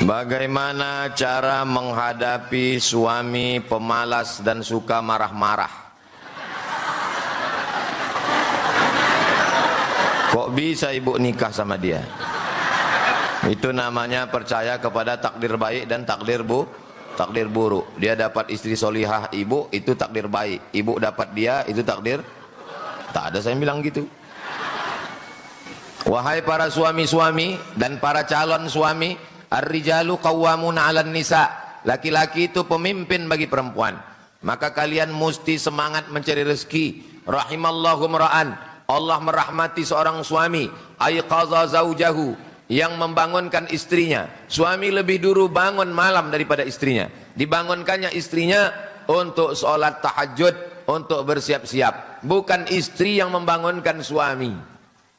Bagaimana cara menghadapi suami pemalas dan suka marah-marah? Kok bisa ibu nikah sama dia? Itu namanya percaya kepada takdir baik dan takdir buruk. Dia dapat istri solihah ibu, itu takdir baik. Ibu dapat dia, itu takdir. Tak ada saya bilang gitu. Wahai para suami-suami dan para calon suami, ar-rijalu qawwamuna 'alan nisa. Laki-laki itu pemimpin bagi perempuan. Maka kalian mesti semangat mencari rezeki. Rahimallahu mra'an. Allah merahmati seorang suami, ayqaza zaujahu, yang membangunkan istrinya. Suami lebih dulu bangun malam daripada istrinya. Dibangunkannya istrinya untuk sholat tahajud, untuk bersiap-siap. Bukan istri yang membangunkan suami.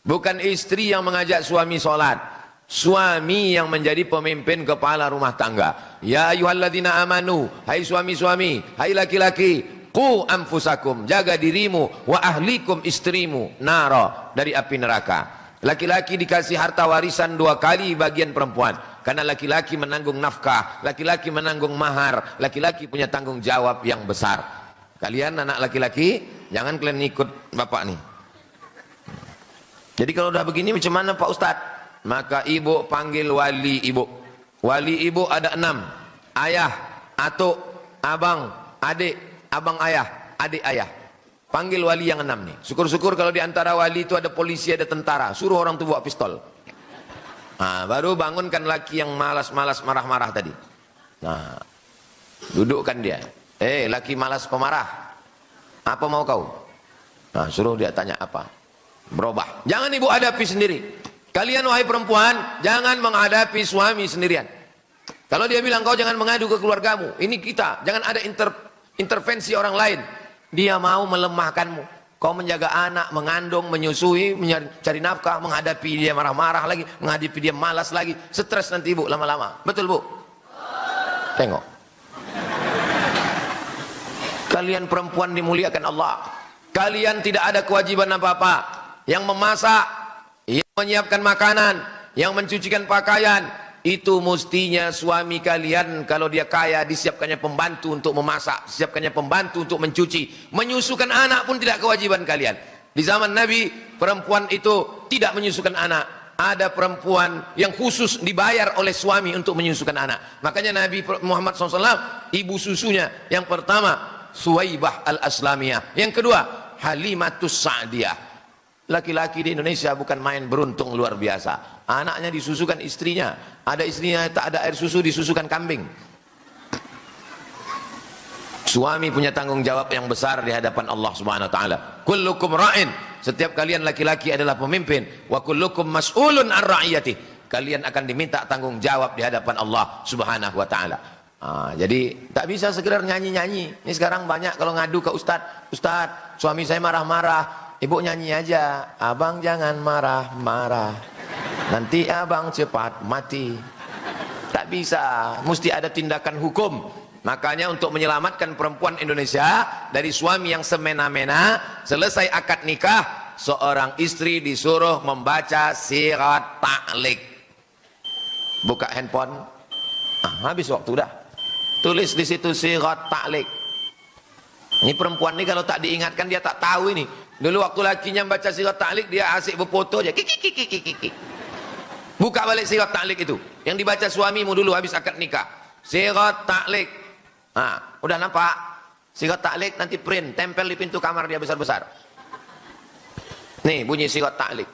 Bukan istri yang mengajak suami sholat. Suami yang menjadi pemimpin kepala rumah tangga. Ya ayyuhalladzina amanu, hai suami-suami, hai laki-laki, qu anfusakum, jaga dirimu, wa ahlikum, istrimu, nara, dari api neraka. Laki-laki dikasih harta warisan 2 kali bagian perempuan, karena laki-laki menanggung nafkah, laki-laki menanggung mahar, laki-laki punya tanggung jawab yang besar. Kalian anak laki-laki, jangan kalian ikut bapak nih. Jadi kalau udah begini macam mana Pak Ustadz? Maka ibu panggil wali ibu. Wali ibu ada 6. Ayah, atuk, abang, adik, abang ayah, adik ayah. Panggil wali yang 6 nih. Syukur-syukur kalau di antara wali itu ada polisi, ada tentara. Suruh orang itu bawa pistol. Nah, baru bangunkan laki yang malas-malas marah-marah tadi. Nah, dudukkan dia. Laki malas pemarah, apa mau kau? Nah, suruh dia tanya apa. Berubah. Jangan ibu hadapi sendiri. Kalian wahai perempuan, jangan menghadapi suami sendirian. Kalau dia bilang kau jangan mengadu ke keluargamu, ini kita, jangan ada intervensi orang lain. Dia mau melemahkanmu. Kau menjaga anak, mengandung, menyusui, mencari nafkah, menghadapi dia marah-marah lagi, menghadapi dia malas lagi, stres nanti ibu lama-lama. Betul bu? Tengok. Kalian perempuan dimuliakan Allah. Kalian tidak ada kewajiban apa-apa. Yang memasak, yang menyiapkan makanan, yang mencucikan pakaian, itu mestinya suami kalian. Kalau dia kaya, disiapkannya pembantu untuk memasak, disiapkannya pembantu untuk mencuci. Menyusukan anak pun tidak kewajiban kalian. Di zaman Nabi, perempuan itu tidak menyusukan anak. Ada perempuan yang khusus dibayar oleh suami untuk menyusukan anak. Makanya Nabi Muhammad SAW, ibu susunya yang pertama Suwaibah al-Aslamiyah, yang kedua Halimatus Sa'diyah. Laki-laki di Indonesia bukan main beruntung luar biasa. Anaknya disusukan istrinya. Ada istrinya tak ada air susu, disusukan kambing. Suami punya tanggung jawab yang besar di hadapan Allah Subhanahu wa taala. Kullukum ra'in. Setiap kalian laki-laki adalah pemimpin. Wa kullukum mas'ulun an ra'iyati. Kalian akan diminta tanggung jawab di hadapan Allah Subhanahu wa taala. Jadi tak bisa sekedar nyanyi-nyanyi. Ini sekarang banyak kalau ngadu ke Ustadz, Ustadz, suami saya marah-marah. Ibu nyanyi aja, abang jangan marah-marah, nanti abang cepat mati. Tak bisa, mesti ada tindakan hukum. Makanya untuk menyelamatkan perempuan Indonesia dari suami yang semena-mena, selesai akad nikah, seorang istri disuruh membaca sirat ta'liq. Buka handphone, habis waktu dah. Tulis di situ sirat ta'liq. Ini perempuan ini kalau tak diingatkan dia tak tahu ini. Dulu waktu lakinya baca sirat ta'liq, dia asik berfoto aja. Kiki. Buka balik sirat ta'liq itu. Yang dibaca suamimu dulu habis akad nikah. Sirat ta'liq. Udah nampak? Sirat ta'liq nanti print, tempel di pintu kamar dia besar-besar. Nih bunyi sirat ta'liq.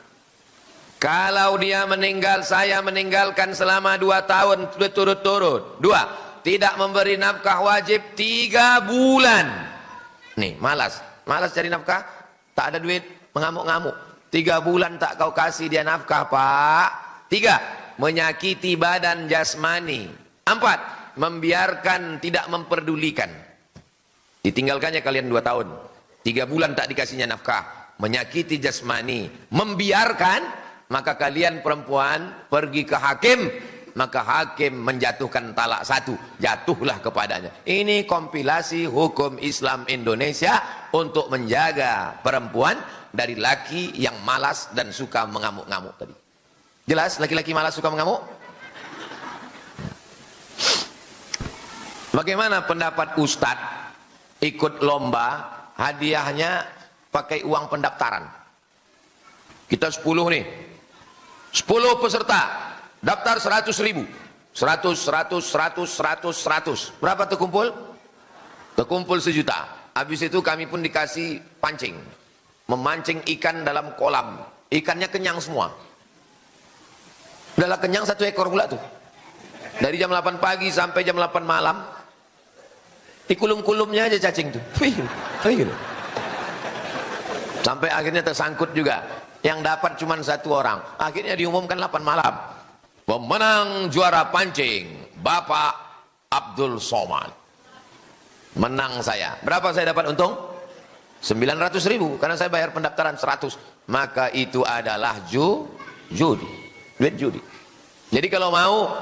Kalau dia meninggal, saya meninggalkan selama 2 tahun berturut-turut. 2, tidak memberi nafkah wajib 3 bulan. Nih, malas cari nafkah. Tak ada duit, mengamuk-ngamuk. 3 bulan tak kau kasih dia nafkah, Pak. 3, menyakiti badan jasmani. 4, membiarkan, tidak memperdulikan. Ditinggalkannya kalian 2 tahun. 3 bulan tak dikasihnya nafkah. Menyakiti jasmani. Membiarkan, maka kalian perempuan pergi ke hakim. Maka hakim menjatuhkan talak 1, jatuhlah kepadanya. Ini kompilasi hukum Islam Indonesia untuk menjaga perempuan dari laki yang malas dan suka mengamuk-ngamuk tadi. Jelas laki-laki malas suka mengamuk? Bagaimana pendapat Ustadz ikut lomba, hadiahnya pakai uang pendaftaran? Kita 10 nih, 10 peserta, daftar 100.000, 100. Berapa terkumpul? Terkumpul 1 juta. Habis itu kami pun dikasih pancing, memancing ikan dalam kolam. Ikannya kenyang semua. Udahlah kenyang 1 ekor pula tuh. Dari jam 8 pagi sampai jam 8 malam, di kulum-kulumnya aja cacing tuh. Sampai akhirnya tersangkut juga. Yang dapat cuma 1 orang. Akhirnya diumumkan 8 malam. Pemenang juara pancing, Bapak Abdul Somad. Menang saya. Berapa saya dapat untung? 900.000. Karena saya bayar pendaftaran 100. Maka itu adalah judi. Duit judi. Jadi kalau mau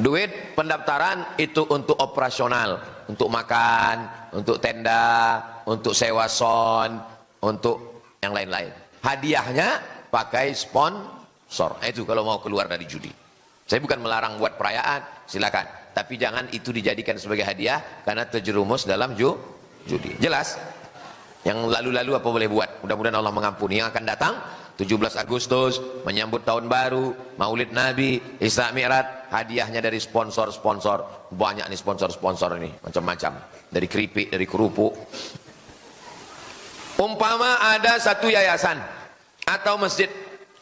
duit pendaftaran itu untuk operasional. Untuk makan, untuk tenda, untuk sewa sound, untuk yang lain-lain. Hadiahnya pakai sponsor. Itu kalau mau keluar dari judi. Saya bukan melarang buat perayaan, silakan. Tapi jangan itu dijadikan sebagai hadiah karena terjerumus dalam judi. Jelas? Yang lalu-lalu apa boleh buat? Mudah-mudahan Allah mengampuni. Yang akan datang 17 Agustus menyambut tahun baru, Maulid Nabi, Isra Mi'raj, hadiahnya dari sponsor-sponsor. Banyak nih sponsor-sponsor ini, macam-macam. Dari keripik, dari kerupuk. Umpama ada satu yayasan atau masjid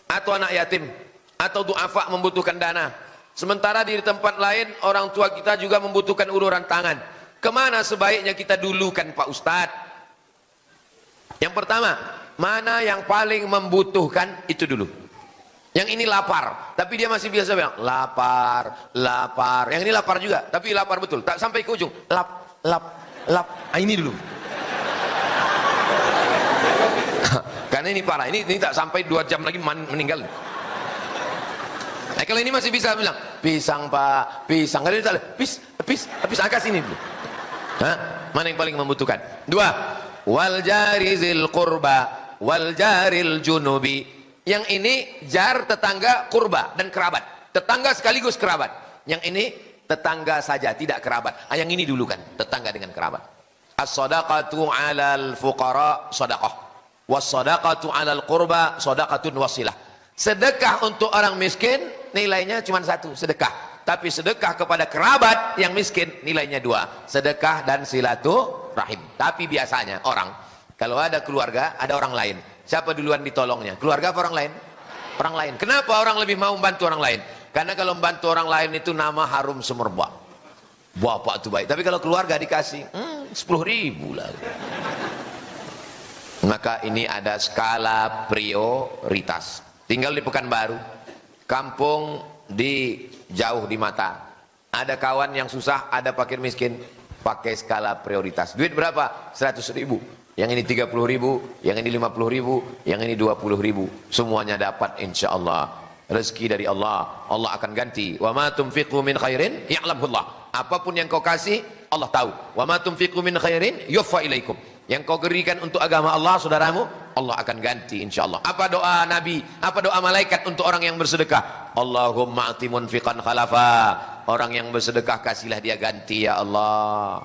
atau anak yatim atau du'afa membutuhkan dana, sementara di tempat lain orang tua kita juga membutuhkan uluran tangan. Kemana sebaiknya kita dulukan Pak Ustadz? Yang pertama, mana yang paling membutuhkan itu dulu. Yang ini lapar, tapi dia masih biasa bilang lapar. Yang ini lapar juga, tapi lapar betul, tak sampai ke ujung. Lap. Ini dulu. Karena ini parah, ini tak sampai 2 jam lagi meninggal. Nah, kalau ini masih bisa bilang, pisang Pak, pisang. Kalau dia habis angkat sini dulu. Hah? Mana yang paling membutuhkan? 2, wal jarizil qurba wal jaril junubi. Yang ini jar tetangga, kurba dan kerabat. Tetangga sekaligus kerabat. Yang ini tetangga saja, tidak kerabat. Yang ini dulu kan, tetangga dengan kerabat. As-sadaqatu 'alal fuqara shadaqah. Was-sadaqatu 'alal qurba shadaqatun wasilah. Sedekah untuk orang miskin nilainya cuma 1, sedekah. Tapi sedekah kepada kerabat yang miskin nilainya 2, sedekah dan silaturahim. Tapi biasanya orang kalau ada keluarga, ada orang lain, siapa duluan ditolongnya? Keluarga apa orang lain? Orang lain. Kenapa orang lebih mau membantu orang lain? Karena kalau membantu orang lain itu nama harum semerbak. Bapak itu baik. Tapi kalau keluarga dikasih 10.000 lah. Maka ini ada skala prioritas. Tinggal di Pekanbaru, kampung di jauh di mata. Ada kawan yang susah, ada fakir miskin, pakai skala prioritas. Duit berapa? 100.000. Yang ini 30.000, yang ini 50.000, yang ini 20.000. Semuanya dapat insya Allah. Rezeki dari Allah, Allah akan ganti. Wa ma tunfiqu min khairin ya'lamullah. Apapun yang kau kasih, Allah tahu. Wa ma tunfiqu min khairin yuwaffa ilaikum. Yang kau berikan untuk agama Allah, saudaramu, Allah akan ganti insya Allah. Apa doa Nabi? Apa doa malaikat untuk orang yang bersedekah? Allahumma ati munfiqan khalafa. Orang yang bersedekah kasihlah dia ganti ya Allah.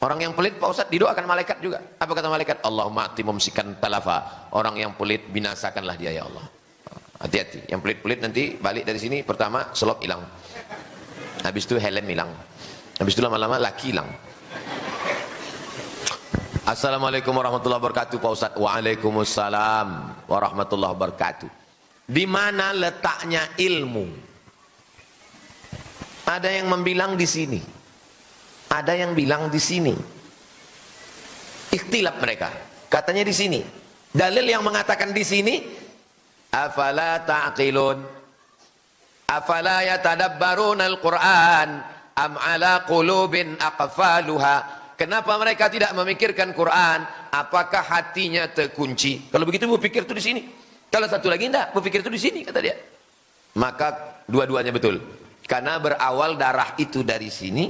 Orang yang pelit Pak Ustadz didoakan malaikat juga. Apa kata malaikat? Allahumma ati mumsikan talafa. Orang yang pelit binasakanlah dia ya Allah. Hati-hati. Yang pelit-pelit nanti balik dari sini, pertama selop hilang. Habis itu helm hilang. Habis itu lama-lama laki hilang. Assalamualaikum warahmatullahi wabarakatuh Pak Ustadz. Waalaikumsalam warahmatullahi wabarakatuh. Di mana letaknya ilmu? Ada yang membilang di sini, ada yang bilang di sini. Ikhtilaf mereka. Katanya di sini. Dalil yang mengatakan di sini, afala ta'qilun, afala yatadabbaruna al-Quran, am ala qulubin aqfaluha. Kenapa mereka tidak memikirkan Quran? Apakah hatinya terkunci? Kalau begitu berpikir itu di sini. Kalau satu lagi enggak, berpikir itu di sini kata dia. Maka dua-duanya betul. Karena berawal darah itu dari sini,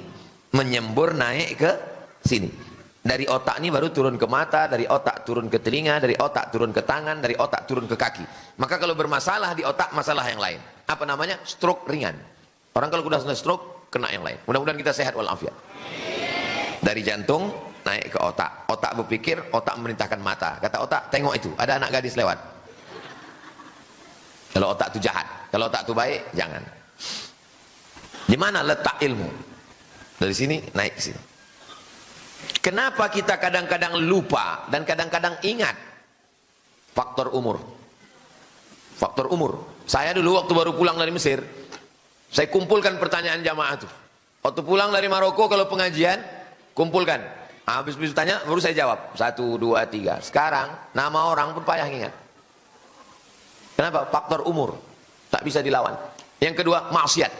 menyembur naik ke sini. Dari otak ini baru turun ke mata, dari otak turun ke telinga, dari otak turun ke tangan, dari otak turun ke kaki. Maka kalau bermasalah di otak, masalah yang lain. Apa namanya? Stroke ringan. Orang kalau sudah stroke, kena yang lain. Mudah-mudahan kita sehat walafiat. Dari jantung naik ke otak. Otak berpikir, otak memerintahkan mata. Kata otak, tengok itu, ada anak gadis lewat. Kalau otak itu jahat, kalau otak itu baik, jangan. Di mana letak ilmu? Dari sini naik ke sini. Kenapa kita kadang-kadang lupa dan kadang-kadang ingat? Faktor umur. Faktor umur. Saya dulu waktu baru pulang dari Mesir, saya kumpulkan pertanyaan jamaah itu. Waktu pulang dari Maroko kalau pengajian, kumpulkan. Habis tanya, baru saya jawab. 1, 2, 3. Sekarang, nama orang pun payah ingat. Kenapa? Faktor umur. Tak bisa dilawan. Yang kedua, maksiat.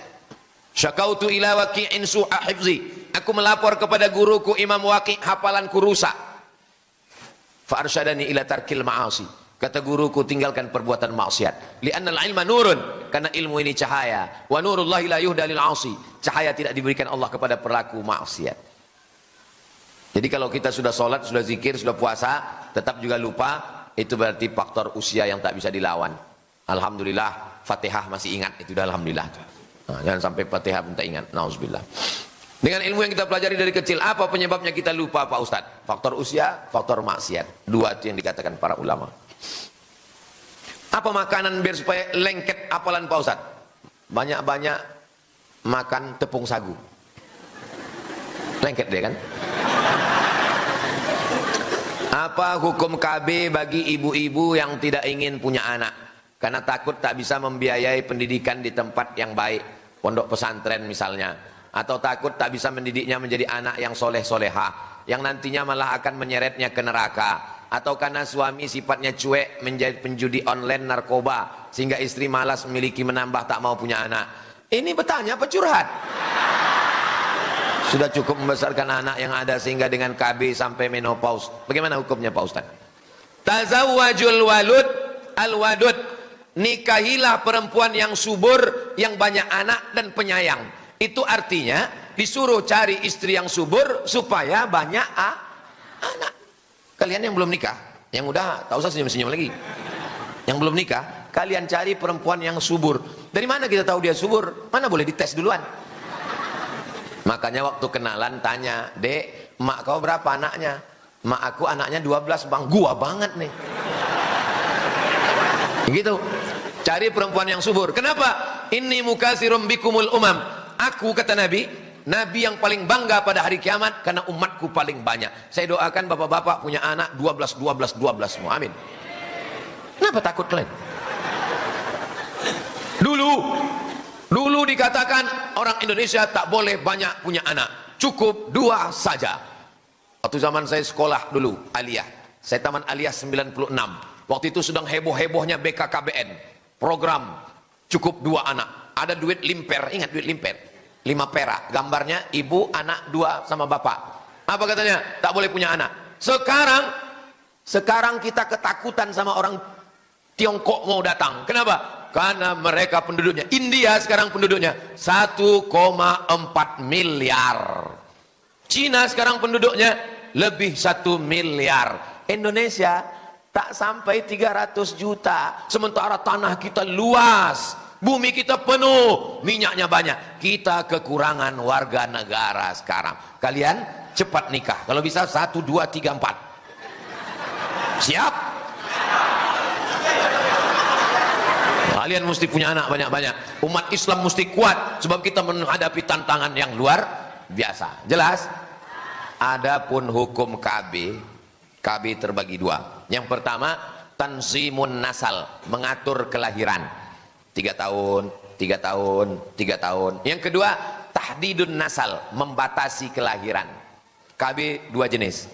Syakautu ila waqi'in su'a hifzi. Aku melapor kepada guruku Imam Waqi', hafalanku rusak. Fa arsyadani ila tarkil ma'asi. Kata guruku, tinggalkan perbuatan maksiat. Li'annal ilma nurun. Karena ilmu ini cahaya. Wa nurullahi la yuhda lil 'asi. Cahaya tidak diberikan Allah kepada pelaku maksiat. Jadi kalau kita sudah sholat, sudah zikir, sudah puasa, tetap juga lupa, itu berarti faktor usia yang tak bisa dilawan. Alhamdulillah, Fatihah masih ingat, itu dah alhamdulillah. Nah, jangan sampai Fatihah pun tak ingat. Nauzubillah. Dengan ilmu yang kita pelajari dari kecil, apa penyebabnya kita lupa Pak Ustadz? Faktor usia, faktor maksiat. Dua itu yang dikatakan para ulama. Apa makanan biar supaya lengket hafalan Pak Ustadz? Banyak-banyak makan tepung sagu. Lengket dia kan? Apa hukum KB bagi ibu-ibu yang tidak ingin punya anak karena takut tak bisa membiayai pendidikan di tempat yang baik, pondok pesantren misalnya, atau takut tak bisa mendidiknya menjadi anak yang soleh-solehah yang nantinya malah akan menyeretnya ke neraka, atau karena suami sifatnya cuek menjadi penjudi online, narkoba, sehingga istri malas memiliki, menambah tak mau punya anak. Ini bertanya apa curhat? Sudah cukup membesarkan anak yang ada sehingga dengan KB sampai menopause. Bagaimana hukumnya Pak Ustaz? Tazawwajul walud al-wadud. Nikahilah perempuan yang subur, yang banyak anak dan penyayang. Itu artinya disuruh cari istri yang subur supaya banyak anak. Kalian yang belum nikah, yang udah tak usah senyum-senyum lagi. Yang belum nikah, kalian cari perempuan yang subur. Dari mana kita tahu dia subur? Mana boleh dites duluan? Makanya waktu kenalan tanya, "Dek, mak kau berapa anaknya?" "Mak aku anaknya 12 bang." "Gua banget nih." Gitu. Cari perempuan yang subur. Kenapa? "Inni mukatsirum bikumul umam." Aku, kata Nabi, Nabi yang paling bangga pada hari kiamat karena umatku paling banyak. Saya doakan bapak-bapak punya anak 12 semua. Amin. Kenapa takut kalian? Dulu dikatakan orang Indonesia tak boleh banyak punya anak, cukup 2 saja. Waktu zaman saya sekolah dulu, aliyah, saya taman aliyah 96. Waktu itu sedang heboh-hebohnya BKKBN, program cukup 2 anak. Ada duit limper, ingat duit limper, 5 perak, gambarnya ibu, anak 2 sama bapak. Apa katanya? Tak boleh punya anak. Sekarang kita ketakutan sama orang Tiongkok mau datang. Kenapa? Karena mereka penduduknya, India sekarang penduduknya 1,4 miliar. Cina sekarang penduduknya lebih 1 miliar. Indonesia tak sampai 300 juta. Sementara tanah kita luas, bumi kita penuh, minyaknya banyak. Kita kekurangan warga negara sekarang. Kalian cepat nikah. Kalau bisa 1, 2, 3, 4. Siap? Kalian mesti punya anak banyak-banyak. Umat Islam mesti kuat sebab kita menghadapi tantangan yang luar biasa. Jelas? Adapun hukum KB terbagi 2. Yang pertama, tanzimun nasal, mengatur kelahiran. 3 tahun, 3 tahun, 3 tahun. Yang kedua, tahdidun nasal, membatasi kelahiran. KB 2 jenis.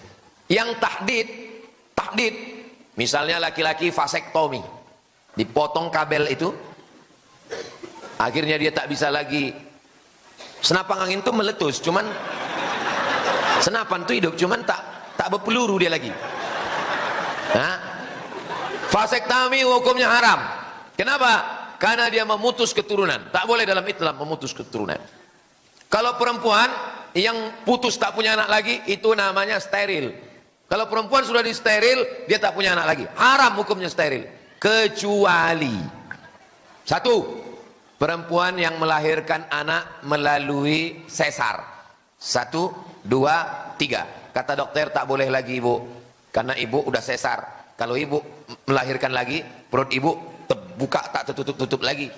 Yang tahdid, misalnya laki-laki vasektomi, dipotong kabel itu, akhirnya dia tak bisa lagi, senapan angin itu meletus, cuman senapan itu hidup, cuman tak berpeluru dia lagi. Nah, vasektomi hukumnya haram. Kenapa? Karena dia memutus keturunan. Tak boleh dalam Islam memutus keturunan. Kalau perempuan yang putus tak punya anak lagi, itu namanya steril. Kalau perempuan sudah di steril, dia tak punya anak lagi. Haram hukumnya steril. Kecuali 1, perempuan yang melahirkan anak melalui sesar. 1, 2, 3. Kata dokter tak boleh lagi ibu, karena ibu udah sesar. Kalau ibu melahirkan lagi, perut ibu terbuka tak tertutup-tutup lagi.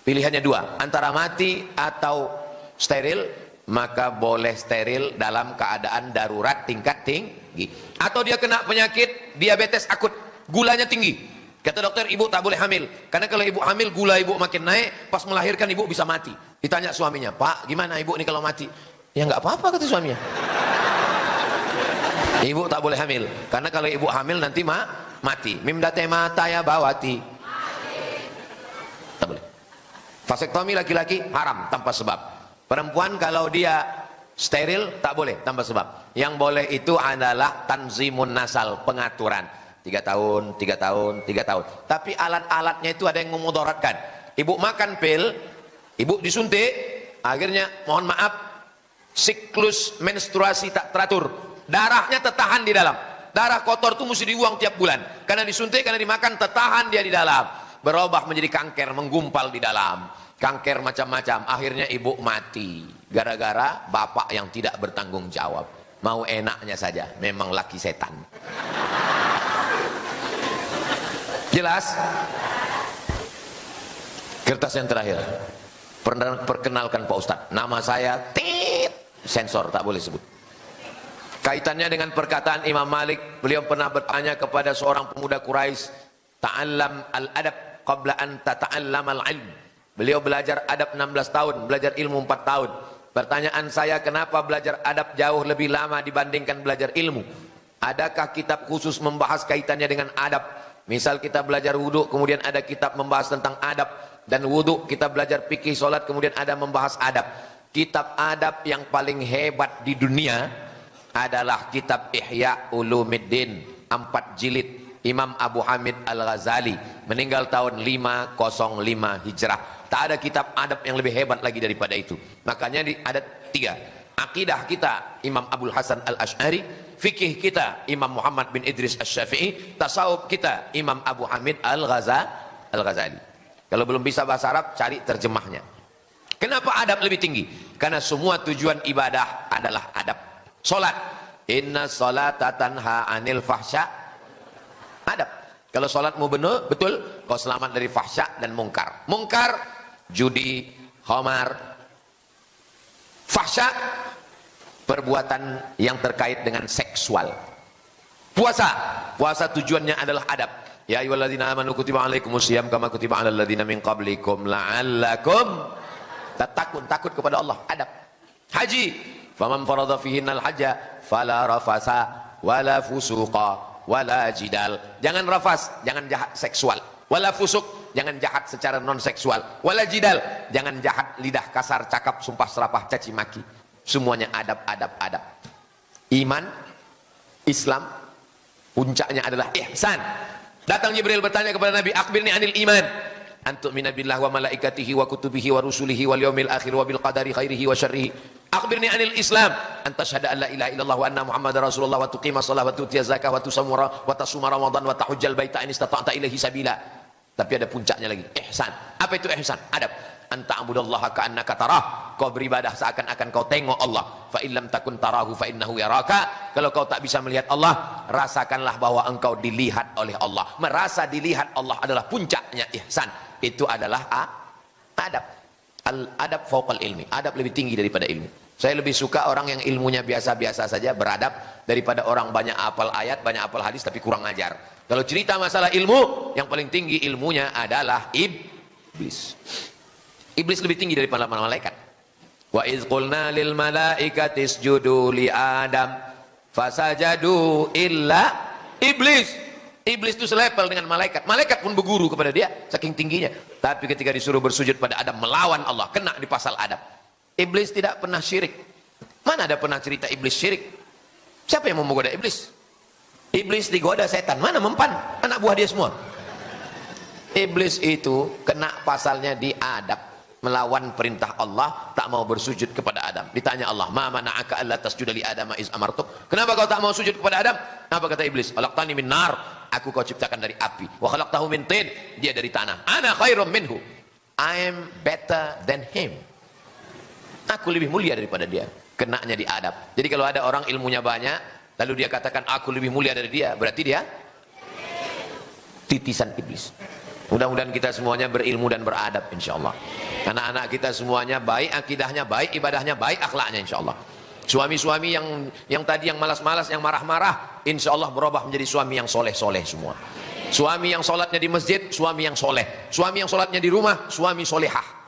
Pilihannya 2, antara mati atau steril. Maka boleh steril dalam keadaan darurat tingkat tinggi. Atau dia kena penyakit diabetes akut, gulanya tinggi. Kata dokter, ibu tak boleh hamil, karena kalau ibu hamil gula ibu makin naik, pas melahirkan ibu bisa mati. Ditanya suaminya, Pak gimana ibu ini kalau mati? Ya nggak apa-apa, kata suaminya. Ibu tak boleh hamil, karena kalau ibu hamil nanti mati. Mimdate mata ya bawati. Tak boleh. Vasektomi laki-laki haram tanpa sebab. Perempuan kalau dia steril tak boleh tanpa sebab. Yang boleh itu adalah tanzimun nasal, pengaturan. 3 tahun, 3 tahun, 3 tahun. Tapi alat-alatnya itu ada yang memudaratkan. Ibu makan pil, ibu disuntik, akhirnya mohon maaf, siklus menstruasi tak teratur. Darahnya tertahan di dalam. Darah kotor itu mesti dibuang tiap bulan. Karena disuntik, karena dimakan, tertahan dia di dalam. Berubah menjadi kanker, menggumpal di dalam. Kanker macam-macam, akhirnya ibu mati gara-gara bapak yang tidak bertanggung jawab, mau enaknya saja, memang laki setan. Jelas? Kertas yang terakhir, perkenalkan Pak Ustadz, nama saya sensor tak boleh sebut. Kaitannya dengan perkataan Imam Malik, beliau pernah bertanya kepada seorang pemuda Quraisy, ta'allam al-adab qabla an tata'allam al-ilm. Beliau belajar adab 16 tahun, belajar ilmu 4 tahun. Pertanyaan saya, kenapa belajar adab jauh lebih lama dibandingkan belajar ilmu? Adakah kitab khusus membahas kaitannya dengan adab? Misal kita belajar wudhu, kemudian ada kitab membahas tentang adab. Dan wudhu, kita belajar fikih sholat, kemudian ada membahas adab. Kitab adab yang paling hebat di dunia adalah kitab Ihya Ulumuddin, 4 jilid. Imam Abu Hamid Al-Ghazali meninggal tahun 505 Hijrah. Tak ada kitab adab yang lebih hebat lagi daripada itu. Makanya ada 3. Akidah kita Imam Abdul Hasan Al-Asy'ari, fikih kita Imam Muhammad bin Idris Asy-Syafi'i, tasawuf kita Imam Abu Hamid Al-Ghazali. Kalau belum bisa bahasa Arab, cari terjemahnya. Kenapa adab lebih tinggi? Karena semua tujuan ibadah adalah adab. Salat, inna salata tanha 'anil fahsya. Adab. Kalau salatmu betul, kau selamat dari fahsya dan mungkar. Mungkar, judi, khamar. Fahsya, perbuatan yang terkait dengan seksual. Puasa tujuannya adalah adab. Ya ayyuhalladzina amanu kutiba alaikumusiyam kama kutiba alal ladzina min qablikum la'allakum takut kepada Allah, adab. Haji, faman farada fihinnal hajja fala rafasa wala fusuqa wala jidal. Jangan rafas, jangan jahat seksual. Wala fusuk, jangan jahat secara non seksual. Wala jidal, jangan jahat lidah kasar, cakap, sumpah serapah, caci maki. Semuanya adab. Iman, Islam, puncaknya adalah ihsan. Datang Jibril bertanya kepada Nabi, akhbirni anil iman. Antu'mina billah wa malaikatihi wa kutubihi wa rusulihi wal yawmil akhir wa bil qadari khairihi wa syarrihi. Akhbirni anil Islam, anta syahada an la ilaha illallah wa anna Muhammadar Rasulullah wa tuqima shalah wa tu'tiya zakah wa tusamura wa tasuma ramadan wa tahujjal baita in istata'ta ilaihi sabila. Tapi ada puncaknya lagi, ihsan. Apa itu ihsan? Adab. Anta abudallaha ka'annaka tarah. Kau beribadah seakan-akan kau tengok Allah. Fa illam takun tarahu fa innahu yaraka. Kalau kau tak bisa melihat Allah, rasakanlah bahwa engkau dilihat oleh Allah. Merasa dilihat Allah adalah puncaknya ihsan. Itu adalah adab. Al-adab fauqal ilmi. Adab lebih tinggi daripada ilmu. Saya lebih suka orang yang ilmunya biasa-biasa saja beradab daripada orang banyak hafal ayat, banyak hafal hadis tapi kurang ajar. Kalau cerita masalah ilmu, yang paling tinggi ilmunya adalah iblis. Iblis lebih tinggi daripada malaikat. Wa iz qulna lil malaikati isjudu li Adam fasajadu illa iblis. Iblis itu selevel dengan malaikat. Malaikat pun berguru kepada dia saking tingginya. Tapi ketika disuruh bersujud pada Adam, melawan Allah, kena di pasal adab. Iblis tidak pernah syirik. Mana ada pernah cerita iblis syirik? Siapa yang mau menggoda iblis? Iblis digoda setan. Mana mempan? Anak buah dia semua. Iblis itu kena pasalnya di adab. Melawan perintah Allah, tak mau bersujud kepada Adam. Ditanya Allah, ma mana'aka alla tasjuda li Adam iz amartuk? Kenapa kau tak mau sujud kepada Adam? Apa kata iblis? Khalaqtani min nar, aku kau ciptakan dari api. Wa khalaqtahu min tin, dia dari tanah. Ana khairum minhu, I am better than him. Aku lebih mulia daripada dia. Kenanya di adab. Jadi kalau ada orang ilmunya banyak, lalu dia katakan aku lebih mulia dari dia, berarti dia titisan iblis. Mudah-mudahan kita semuanya berilmu dan beradab insyaallah. Anak-anak kita semuanya baik akidahnya, baik ibadahnya, baik akhlaknya insyaallah. Suami-suami yang tadi yang malas-malas, yang marah-marah, insyaallah berubah menjadi suami yang soleh-soleh semua. Suami yang sholatnya di masjid, suami yang soleh. Suami yang sholatnya di rumah, suami solehah.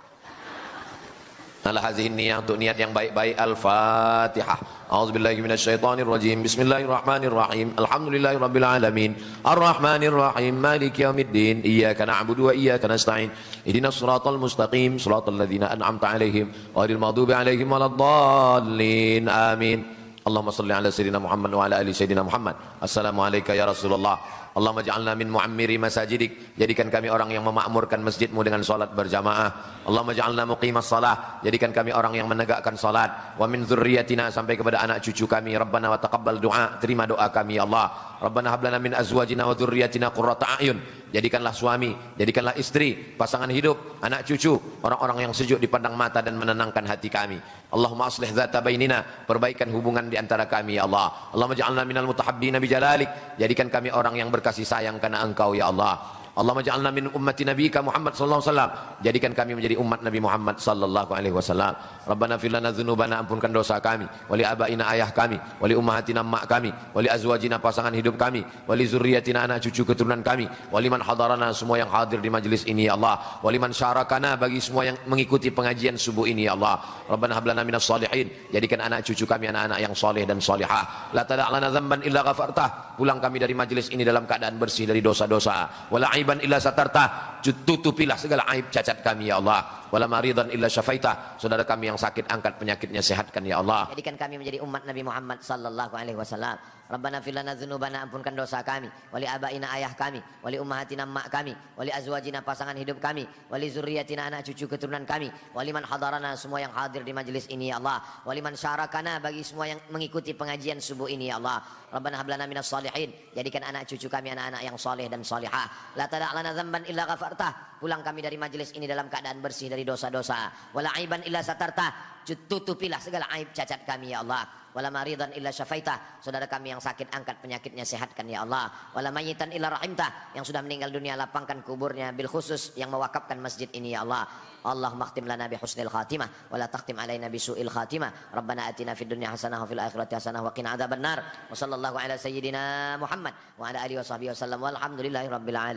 Ala hadhihi niyyah, untuk niat yang baik-baik. Al-Fatihah. A'udzubillahi minasyaitonirrajim. Bismillahirrahmanirrahim. Alhamdulillahirabbil alamin. Arrahmanirrahim. Maliki yaumiddin. Iyyaka na'budu wa iyyaka nasta'in. Ihdinas siratal mustaqim, siratal ladzina an'amta 'alaihim ghairil maghdubi 'alaihim waladdallin. Amin. Allahumma shalli ala sayyidina Muhammad wa ala ali sayyidina Muhammad. Assalamualaikum ya Rasulullah. Allahumma ja'alna min mu'ammiri masajidik. Jadikan kami orang yang memakmurkan masjidmu dengan salat berjamaah. Allahumma ja'alna muqimas salah. Jadikan kami orang yang menegakkan salat. Wa min dzurriyyatina, sampai kepada anak cucu kami. Rabbana wa taqabbal du'a. Terima doa kami ya Allah. Rabbana hab lana min azwajina wa dzurriyyatina qurrata a'yun. Jadikanlah suami, jadikanlah istri, pasangan hidup, anak cucu, orang-orang yang sejuk dipandang mata dan menenangkan hati kami. Allahumma aslih dzata bainina, perbaikan hubungan di antara kami ya Allah. Allahumma ja'alna minal mutahabbina bijalalik. Jadikan kami orang yang berkasih sayang karena Engkau ya Allah. Allahumma ja'alna min ummati nabiyika Muhammad sallallahu alaihi wasallam. Jadikan kami menjadi umat Nabi Muhammad sallallahu alaihi wasallam. Rabbana fir lana dzunubana, ampunkan dosa kami, wali abaina ayah kami, wali ummahatina mak kami, wali azwajina pasangan hidup kami, wali zurriyatina anak cucu keturunan kami, wali man hadarana, semua yang hadir di majlis ini ya Allah, wali man syarakana, bagi semua yang mengikuti pengajian subuh ini ya Allah. Rabbana hab lana minas shalihin, jadikan anak cucu kami anak-anak yang saleh dan salihah. La tada' lana dzamban illa ghafartah, pulang kami dari majlis ini dalam keadaan bersih dari dosa-dosa. Wala aiban illa satarta, tutupilah segala aib cacat kami ya Allah. Wala maridan illa syafaita, saudara kami yang sakit angkat penyakitnya, sehatkan ya Allah. Jadikan kami menjadi umat Nabi Muhammad sallallahu alaihi wasallam. Rabbana fir lana dzunubana, ampunkan dosa kami, wali abaina ayah kami, wali ummahatina mak kami, wali azwajina pasangan hidup kami, wali zurriyatina anak cucu keturunan kami, wali man hadarana, semua yang hadir di majlis ini ya Allah, wali man syarakana, bagi semua yang mengikuti pengajian subuh ini ya Allah. Rabbana hab lana minas shalihin, jadikan anak cucu kami anak-anak yang saleh dan salihah. La tada' lana dzamban illa ghafartah, pulang kami dari majlis ini dalam keadaan bersih dari dosa-dosa. Wala aiban illa satarta, tutupilah segala aib cacat kami ya Allah. Wala maridan illa syafaitah, saudara kami yang sakit angkat penyakitnya, sehatkan ya Allah. Wala mayyitan illa rahimtah, yang sudah meninggal dunia lapangkan kuburnya, bil khusus yang mewakafkan masjid ini ya Allah. Allahumma khtim lana bi husnil khatimah wa la takhtim alaina bi su'il khatimah. Rabbana atina fid dunya hasanah wa fil akhirati hasanah wa qina adzabannar. Wa sallallahu ala sayyidina Muhammad wa ala alihi wa sahbihi wasallam walhamdulillahi rabbil alamin.